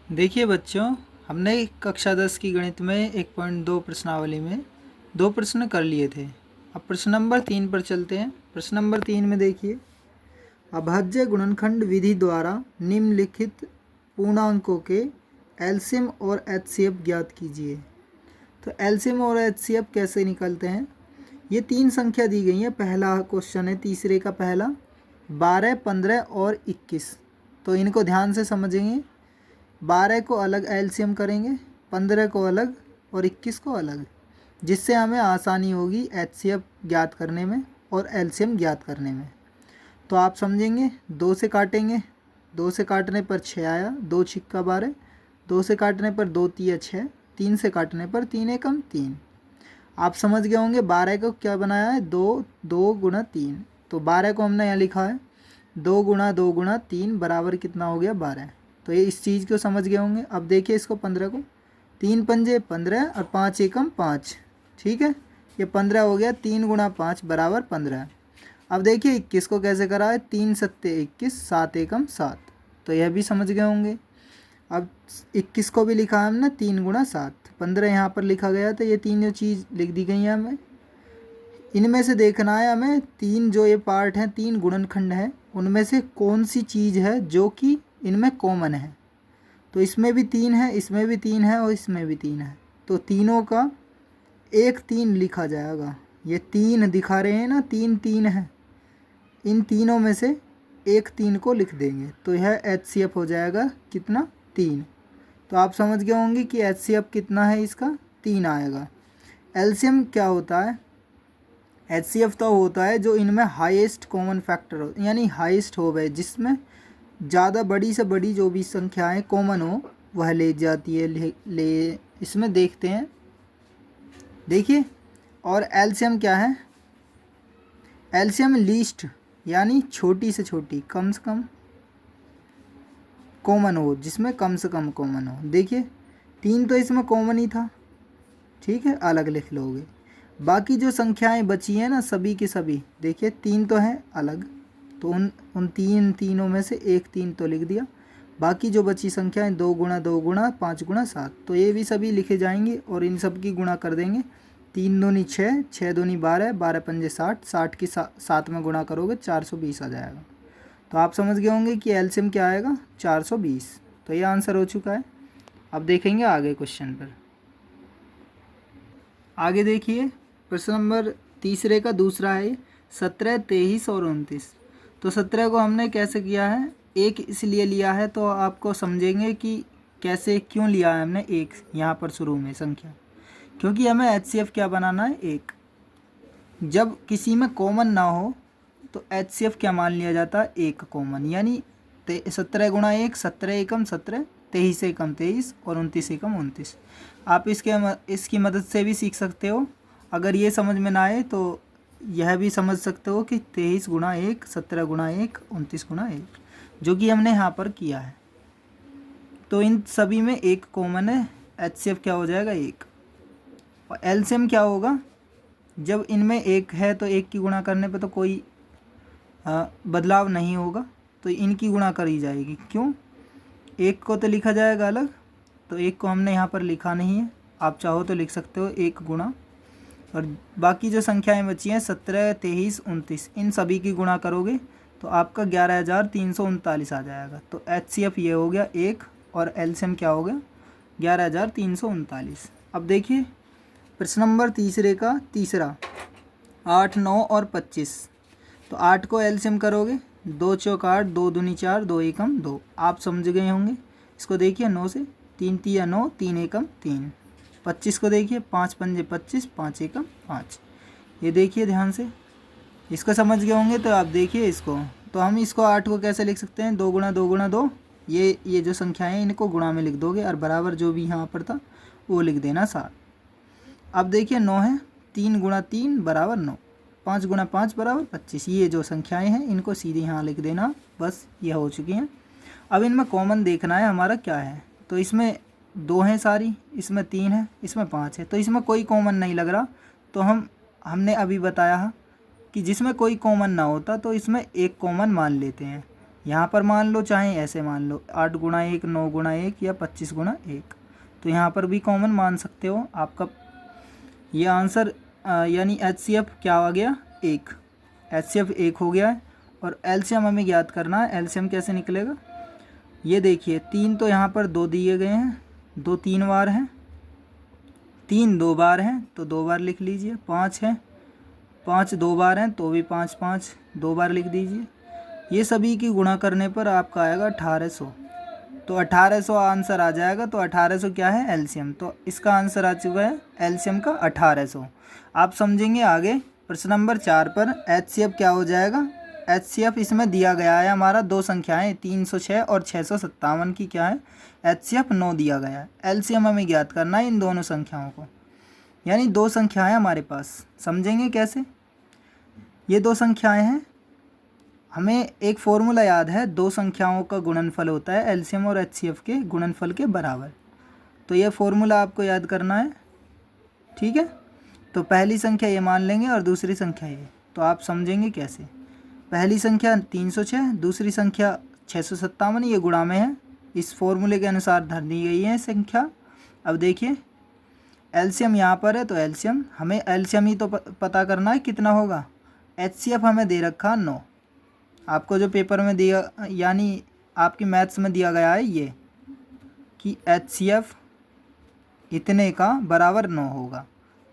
देखिए बच्चों, हमने कक्षा 10 की गणित में 1.2 प्रश्नावली में 2 प्रश्न कर लिए थे। अब प्रश्न नंबर 3 पर चलते हैं। प्रश्न नंबर 3 में देखिए, अभाज्य गुणनखंड विधि द्वारा निम्नलिखित पूर्णांकों के एलसीएम और एचसीएफ ज्ञात कीजिए। तो एलसीएम और एचसीएफ कैसे निकलते हैं? ये 3 संख्या दी गई है। पहला क्वेश्चन है तीसरे का पहला 12, 15 और 21। तो इनको ध्यान से समझेंगे। 12 को अलग एलसीएम करेंगे, 15 को अलग और 21 को अलग, जिससे हमें आसानी होगी एचसीएफ ज्ञात करने में और एलसीएम ज्ञात करने में। तो आप समझेंगे, 2 से काटेंगे, 2 से काटने पर 6 आया, 2 छिक्का 12, 2 से काटने पर 2 तिया 6, 3 से काटने पर 3 एकम 3। आप समझ गए होंगे 12 को क्या बनाया है, 2 2 गुणा 3। तो 12 को हमने यहाँ लिखा है 2 गुणा 3 बराबर कितना हो गया, 12। तो ये इस चीज़ को समझ गए होंगे। अब देखिए इसको 15 को, 3 पंजे 15 और 5 एकम 5, ठीक है, ये 15 हो गया। 3 गुणा 5 बराबर 15। अब देखिए 21 को कैसे करा है, 3 सत्ते 21, 7 एकम 7। तो यह भी समझ गए होंगे। अब 21 को भी लिखा है हमने 3 गुणा 7, 15 यहाँ पर लिखा गया। तो ये तीनों चीज़ लिख दी गई हैं हमें। इनमें से देखना है हमें, 3 जो ये पार्ट हैं, 3 गुणनखंड हैं, उनमें से कौन सी चीज़ है जो कि इनमें कॉमन है। तो इसमें भी 3 है, इसमें भी 3 है और इसमें भी 3 है। तो तीनों का 1 3 लिखा जाएगा। ये 3 दिखा रहे हैं ना, 3 3 है, इन तीनों में से 1 3 को लिख देंगे। तो यह एचसीएफ हो जाएगा कितना, 3। तो आप समझ गए होंगे कि एचसीएफ कितना है, इसका 3 आएगा। एलसीएम क्या होता है? एचसीएफ तो होता है जो इनमें हाईएस्ट कॉमन फैक्टर हो, यानी हाईएस्ट हो गए, जिसमें ज़्यादा बड़ी से बड़ी जो भी संख्याएं कॉमन हो वह ले जाती है। ले इसमें देखते हैं, देखिए। और एलसीएम क्या है? एलसीएम लीस्ट, यानी छोटी से छोटी, कम से कम कॉमन हो, जिसमें कम से कम कॉमन हो। देखिए 3 तो इसमें कॉमन ही था, ठीक है, अलग लिख लोगे। बाकी जो संख्याएं बची हैं ना, सभी की सभी, देखिए 3 तो हैं अलग, तो उन तीनों में से 1 3 तो लिख दिया। बाकी जो बची संख्याएं 2 गुणा 2 गुणा 5 गुणा 7, तो ये भी सभी लिखे जाएंगे और इन सब की गुणा कर देंगे। 3 दूनी 6, 6 दूनी 12, 12 पंजे 60, 60 की 7 में गुणा करोगे 420 आ जाएगा। तो आप समझ गए होंगे कि एलसीएम क्या आएगा, 420। तो ये आंसर हो चुका है। अब देखेंगे आगे क्वेश्चन पर। आगे देखिए, प्रश्न नंबर तीसरे का दूसरा है 17, 23 और 29। तो 17 को हमने कैसे किया है, 1 इसलिए लिया है, तो आपको समझेंगे कि कैसे क्यों लिया है हमने 1 यहाँ पर शुरू में संख्या, क्योंकि हमें एचसीएफ क्या बनाना है, 1। जब किसी में कॉमन ना हो तो एचसीएफ क्या मान लिया जाता है, 1 कॉमन, यानी 17 गुणा 1 17 एकम 17, 23 एकम 23 और 29 एकम 29। आप इसकी मदद से भी सीख सकते हो। अगर ये समझ में ना आए तो यह भी समझ सकते हो कि 23 गुणा 1 17 गुणा 1 29 गुणा 1, जो कि हमने यहाँ पर किया है। तो इन सभी में 1 कॉमन है, एचसीएफ क्या हो जाएगा, 1। और एलसीएम क्या होगा, जब इनमें 1 है तो 1 की गुणा करने पे तो कोई बदलाव नहीं होगा, तो इनकी गुणा करी जाएगी। क्यों? 1 को तो लिखा जाएगा अलग, तो 1 को हमने यहाँ पर लिखा नहीं है। आप चाहो तो लिख सकते हो 1 गुणा, और बाकी जो संख्याएं बची हैं 17 23 29, इन सभी की गुणा करोगे तो आपका 11,339 आ जाएगा। तो एचसीएफ ये हो गया 1 और एलसीएम क्या हो गया, 11,339। अब देखिए प्रश्न नंबर तीसरे का तीसरा 8, 9 और 25। तो 8 को एलसीएम करोगे, 2 चौक 8, 2 दूनी 4, 2 एकम 2। आप समझ गए होंगे। इसको देखिए 9 से, 3 तिया 9, 3 एकम 3। 25 को देखिए, 5 पंजे 25, 5 एकम 5। ये देखिए ध्यान से, इसको समझ गए होंगे। तो आप देखिए इसको, तो हम इसको 8 को कैसे लिख सकते हैं, 2 गुणा 2 गुणा 2। ये जो संख्याएं हैं इनको गुणा में लिख दोगे और बराबर जो भी यहाँ पर था वो लिख देना 7। अब देखिए 9 है, 3 गुणा 3 बराबर 9, 5 गुणा 5 बराबर 25। ये जो संख्याएं हैं इनको सीधे यहाँ लिख देना, बस ये हो चुकी हैं। अब इनमें कॉमन देखना है हमारा क्या है। तो इसमें 2 हैं सारी, इसमें 3 है, इसमें 5 है, तो इसमें कोई कॉमन नहीं लग रहा। तो हमने अभी बताया कि जिसमें कोई कॉमन ना होता तो इसमें 1 कॉमन मान लेते हैं। यहाँ पर मान लो चाहे ऐसे मान लो 8 गुणा 1 9 गुणा 1 या 25 गुणा 1, तो यहाँ पर भी कॉमन मान सकते हो। आपका ये आंसर यानी HCF क्या आ गया 1, HCF 1 हो गया है। और एलसीएम हमें ज्ञात करना है। एलसीएम कैसे निकलेगा, ये देखिए 3 तो यहाँ पर 2 दिए गए हैं, 2 3 बार हैं, 3 2 बार हैं तो 2 बार लिख लीजिए। 5 है, 5 2 बार हैं तो भी 5 5 2 बार लिख दीजिए। ये सभी की गुणा करने पर आपका आएगा 1800, तो 1800 आंसर आ जाएगा। तो 1800 क्या है एलसीएम, तो इसका आंसर आ चुका है एलसीएम का 1800। आप समझेंगे आगे। प्रश्न नंबर 4 पर HCF क्या हो जाएगा। HCF इसमें दिया गया है हमारा दो संख्याएं 306 और 657 की क्या है HCF 9 दिया गया है। एलसीएम हमें ज्ञात करना है इन दोनों संख्याओं को, यानी दो संख्याएं हमारे पास। समझेंगे कैसे, ये दो संख्याएं हैं, हमें एक फॉर्मूला याद है, दो संख्याओं का गुणनफल होता है एलसीएम और HCF के गुणनफल के बराबर। तो ये फॉर्मूला आपको याद करना है, ठीक है। तो पहली संख्या ये मान लेंगे और दूसरी संख्या ये, तो आप समझेंगे कैसे। पहली संख्या 306, दूसरी संख्या 657, ये गुणा में है, इस फॉर्मूले के अनुसार धर दी गई है संख्या। अब देखिए एलसीएम यहाँ पर है, तो एलसीएम हमें एलसीएम ही तो पता करना है कितना होगा। HCF हमें दे रखा 9, आपको जो पेपर में दिया यानी आपकी मैथ्स में दिया गया है ये कि HCF इतने का बराबर 9 होगा,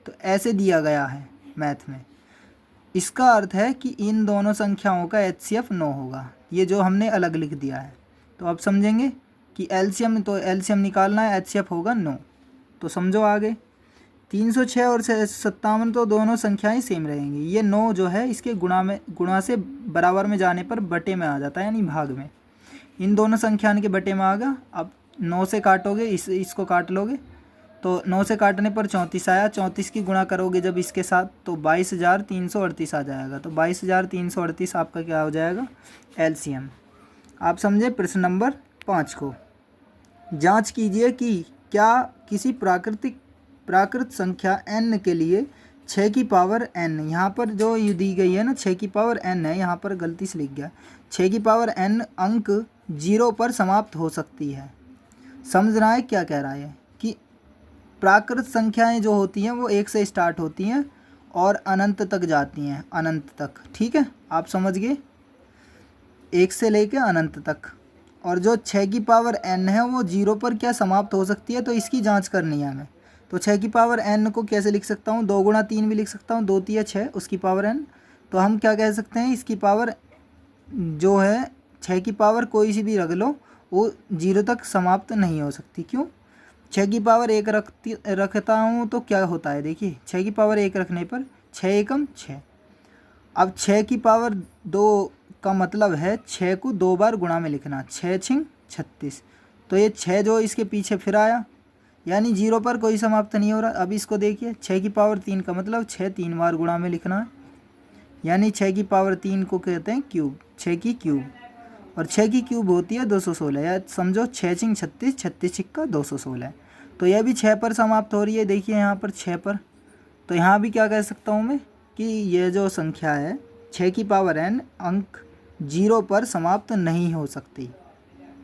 तो ऐसे दिया गया है मैथ में। इसका अर्थ है कि इन दोनों संख्याओं का HCF 9 होगा, ये जो हमने अलग लिख दिया है। तो अब समझेंगे कि एलसीएम, तो एलसीएम निकालना है, HCF होगा 9। तो समझो आगे 306 और 57 तो दोनों संख्याएं सेम रहेंगी। ये 9 जो है इसके गुणा से बराबर में जाने पर बटे में आ जाता है, यानी भाग में। इन दोनों संख्याओं के बटे में आ गया। अब 9 से काटोगे, इसको काट लोगे, तो 9 से काटने पर 34 आया। 34 की गुणा करोगे जब इसके साथ तो 22,338 आ जाएगा। तो 22,338 आपका क्या हो जाएगा एलसीएम। आप समझे। प्रश्न नंबर 5 को जांच कीजिए कि क्या किसी प्राकृत संख्या n के लिए 6 की पावर n, यहाँ पर जो ये दी गई है ना 6 की पावर n है, यहाँ पर गलती से लिख गया 6 की पावर n अंक 0 पर समाप्त हो सकती है। समझ रहा है क्या कह रहा है कि प्राकृत संख्याएं जो होती हैं वो 1 से स्टार्ट होती हैं और अनंत तक जाती हैं, अनंत तक, ठीक है। आप समझ गए, 1 से लेके अनंत तक। और जो 6 की पावर n है वो 0 पर क्या समाप्त हो सकती है, तो इसकी जांच करनी है हमें। तो 6 की पावर n को कैसे लिख सकता हूँ, 2 गुणा 3 भी लिख सकता हूँ, 2 3 6 उसकी पावर n। तो हम क्या कह सकते हैं, इसकी पावर जो है 6 की पावर कोई सी भी रख लो, वो 0 तक समाप्त नहीं हो सकती। क्यों, 6 की पावर 1 रखता हूँ तो क्या होता है, देखिए 6 की पावर 1 रखने पर 6 एकम 6। अब 6 की पावर 2 का मतलब है 6 को 2 बार गुणा में लिखना, 6 छिंग 36। तो ये 6 जो इसके पीछे फिर आया, यानी 0 पर कोई समाप्त नहीं हो रहा। अब इसको देखिए 6 की पावर 3 का मतलब 6 3 बार गुणा में लिखना है, यानी 6 की पावर 3 को कहते हैं क्यूब, 6 की क्यूब। और 6 की क्यूब होती है 216, या समझो 6 छिंग 36, 36 छिक्का 216। तो यह भी 6 पर समाप्त हो रही है, देखिए यहाँ पर 6 पर। तो यहाँ भी क्या कह सकता हूँ मैं कि ये जो संख्या है 6 की पावर n अंक 0 पर समाप्त नहीं हो सकती,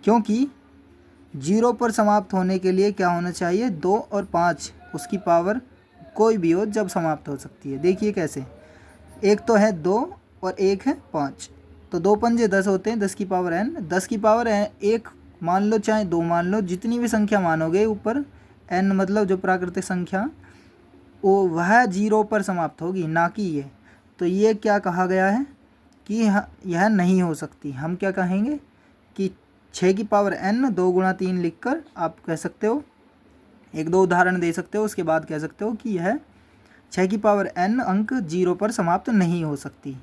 क्योंकि 0 पर समाप्त होने के लिए क्या होना चाहिए, 2 और 5 उसकी पावर कोई भी हो जब समाप्त हो सकती है। देखिए कैसे, एक तो है 2 और एक है 5, तो 2 पंजे 10 होते हैं, 10 की पावर n, 10 की पावर एक मान लो चाहे 2 मान लो, जितनी भी संख्या मानोगे ऊपर n मतलब जो प्राकृतिक संख्या वो वह 0 पर समाप्त होगी, ना कि ये। तो ये क्या कहा गया है कि यह नहीं हो सकती। हम क्या कहेंगे कि 6 की पावर n 2 गुणा 3 लिखकर आप कह सकते हो, एक दो उदाहरण दे सकते हो, उसके बाद कह सकते हो कि यह 6 की पावर n अंक 0 पर समाप्त नहीं हो सकती।